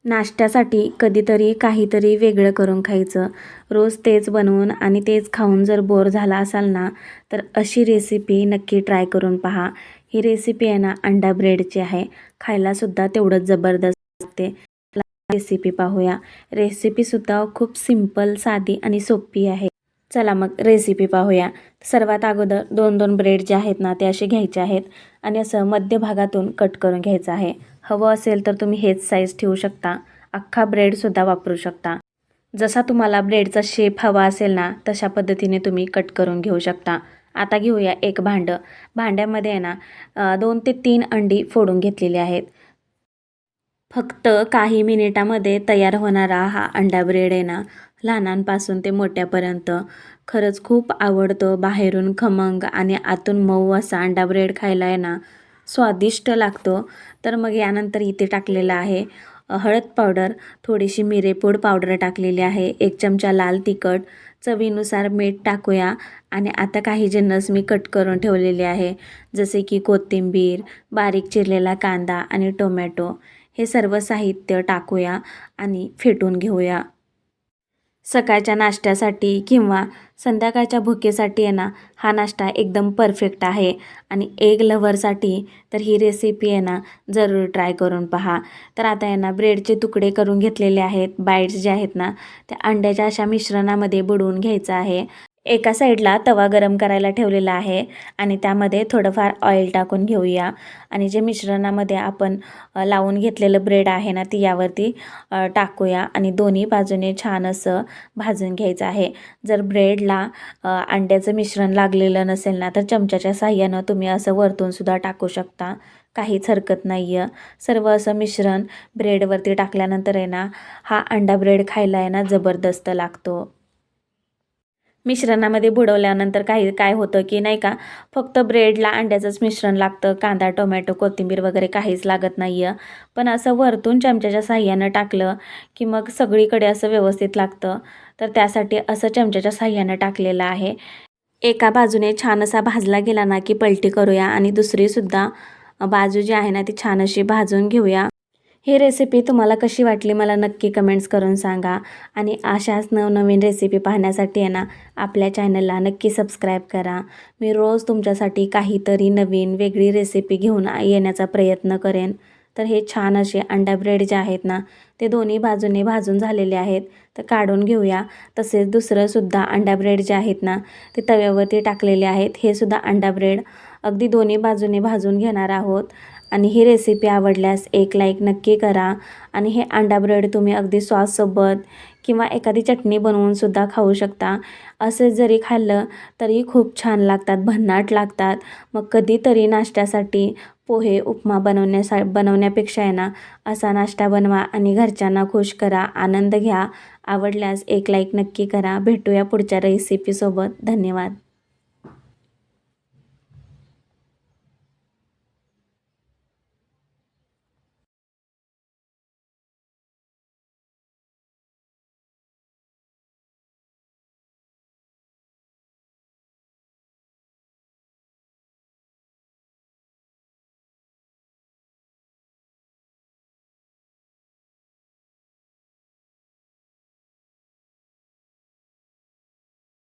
नाश्त्यासाठी कधीतरी काहीतरी वेगळं करून खायचं. रोज तेच बनवून आणि तेच खाऊन जर बोर झाला असाल ना, तर अशी रेसिपी नक्की ट्राय करून पहा. ही रेसिपी आहे ना अंडा ब्रेडची आहे. खायलासुद्धा तेवढंच जबरदस्त असते. रेसिपी पाहूया. रेसिपीसुद्धा खूप सिंपल, साधी आणि सोपी आहे. चला मग रेसिपी पाहूया. सर्वात अगोदर 2-2 ब्रेड जे आहेत ना ते असे घ्यायचे आहेत आणि असं मध्य भागातून कट करून घ्यायचं आहे. हवं असेल तर तुम्ही हेच साईज ठेवू शकता. अख्खा ब्रेडसुद्धा वापरू शकता. जसा तुम्हाला ब्रेडचा शेप हवा असेल ना तशा पद्धतीने तुम्ही कट करून घेऊ शकता. आता घेऊया एक भांडं. भांड्यामध्ये आहे ना 2 ते 3 अंडी फोडून घेतलेली आहेत. फक्त काही मिनिटामध्ये तयार होणारा हा अंडा ब्रेड आहे ना, लहानांपासून ते मोठ्यापर्यंत खरंच खूप आवडतो. बाहेरून खमंग आणि आतून मऊ असा अंडा ब्रेड खायला आहे ना, स्वादिष्ट लागतो. तर मग यानंतर इथे टाकलेलं आहे हळद पावडर, थोडीशी मिरेपूड पावडर टाकलेली आहे, 1 चमचा लाल तिखट, चवीनुसार मीठ टाकूया आणि आता काही जिन्नस मी कट करून ठेवलेले आहे, जसे की कोथिंबीर, बारीक चिरलेला कांदा आणि टोमॅटो. हे सर्व साहित्य टाकूया आणि फेटून घेऊया. सकाळच्या नाश्त्यासाठी किंवा संध्याकाळच्या भुकेसाठी आहे ना, हा नाश्ता एकदम परफेक्ट आहे आणि एग लव्हरसाठी तर ही रेसिपी आहे ना, जरूर ट्राय करून पहा. तर आता आहे ना, ब्रेडचे तुकडे करून घेतलेले आहेत. बाईट्स जे आहेत ना, त्या अंड्याच्या अशा मिश्रणामध्ये बुडवून घ्यायचं आहे. एका साईडला तवा गरम करायला ठेवलेला आहे आणि त्यामध्ये थोडंफार ऑइल टाकून घेऊया आणि जे मिश्रणामध्ये आपण लावून घेतलेलं ब्रेड आहे ना, ती यावरती टाकूया आणि दोन्ही बाजूने छान असं भाजून घ्यायचं आहे. जर ब्रेडला अंड्याचं मिश्रण लागलेलं नसेल ना, तर चमच्याच्या साहाय्यानं तुम्ही असं वरतूनसुद्धा टाकू शकता. काहीच हरकत नाही आहे. सर्व असं मिश्रण ब्रेडवरती टाकल्यानंतर आहे ना, हा अंडा ब्रेड खायला आहे ना, जबरदस्त लागतो. मिश्रणामध्ये बुडवल्यानंतर काय होतं की नाही का, फक्त ब्रेडला अंड्याचंच मिश्रण लागतं. कांदा, टोमॅटो, कोथिंबीर वगैरे काहीच लागत नाही आहे. पण असं वरतून चमच्याच्या साहाय्यानं टाकलं की मग सगळीकडे असं व्यवस्थित लागतं. तर त्यासाठी असं चमच्याच्या साहाय्यानं टाकलेलं आहे. एका बाजूने छान असा भाजला गेला ना की पलटी करूया आणि दुसरीसुद्धा बाजू जी आहे ना ती छान अशी भाजून घेऊया. ही रेसिपी तुम्हाला कशी वाटली मला नक्की कमेंट्स करून सांगा आणि अशाच नवनवीन रेसिपी पाहण्यासाठी आहे ना, आपल्या चॅनलला नक्की सबस्क्राईब करा. मी रोज तुमच्यासाठी काहीतरी नवीन वेगळी रेसिपी घेऊन येण्याचा प्रयत्न करेन. तर हे छान असे अंडा ब्रेड जे आहेत ना, ते दोन्ही बाजूने भाजून झालेले आहेत. तर काढून घेऊया. तसेच दुसरंसुद्धा अंडा ब्रेड जे आहेत ना, ते तव्यावरती टाकलेले आहेत. हे सुद्धा अंडा ब्रेड अगदी दोन्ही बाजूने भाजून घेणार आहोत. आणि ही रेसिपी आवडल्यास एक लाईक नक्की करा आणि हे अंडा ब्रेड तुम्ही अगदी सॉससोबत किंवा एखादी चटणी बनवूनसुद्धा खाऊ शकता. असे जरी खाल्लं तरी खूप छान लागतात, भन्नाट लागतात. मग कधीतरी नाश्त्यासाठी पोहे, उपमा बनवण्यापेक्षा आहे ना, असा नाश्ता बनवा आणि घरच्यांना खुश करा, आनंद घ्या. आवडल्यास एक लाईक नक्की करा. भेटूया पुढच्या रेसिपीसोबत. धन्यवाद.